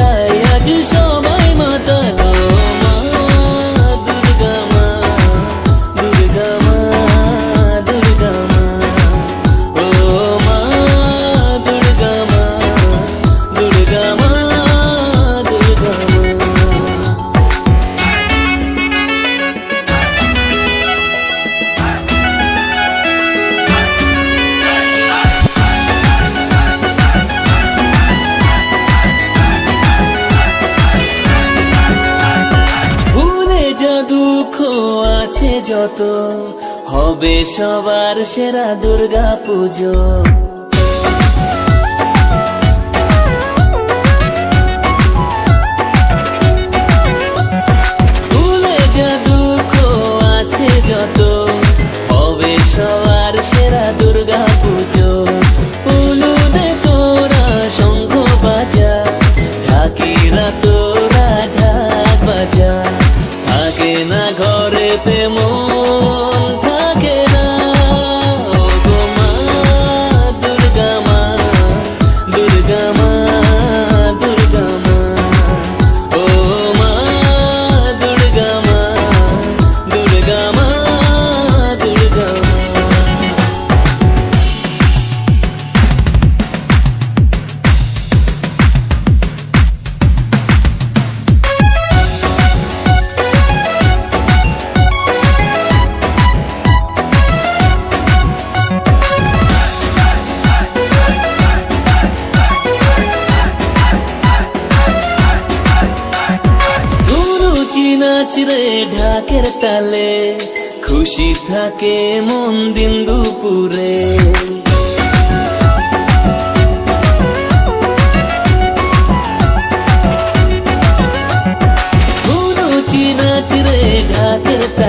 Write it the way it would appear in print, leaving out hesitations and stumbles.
খেলায় আজ সবাই মাতালো। মা দুর্গা মা, দুর্গা মা, দুর্গা মা, ও মা দুর্গা মা, দুর্গা মা, দুর্গা মা। ভুলে যা দুঃখ আছে যত, হবে সবার সেরা দুর্গা পুজো। ভুলে যা দুঃখ আছে যত, হবে সবার সেরা দুর্গা পুজো। উলুদে তোরা শঙ্খ বাজা, ঢাকিরা তোরা ঢাক বাজা। থাকে না ঘরেতে মন, থাকে না ওগো মা দুর্গা মা, দুর্গা মা, দুর্গা মা, ও মা দুর্গা মা, দুর্গা মা, দুর্গা মা। নাচরে ঢাকের তালে, খুশি থাকে মন দিন দুপুরে। নাচরে ঢাকের তালে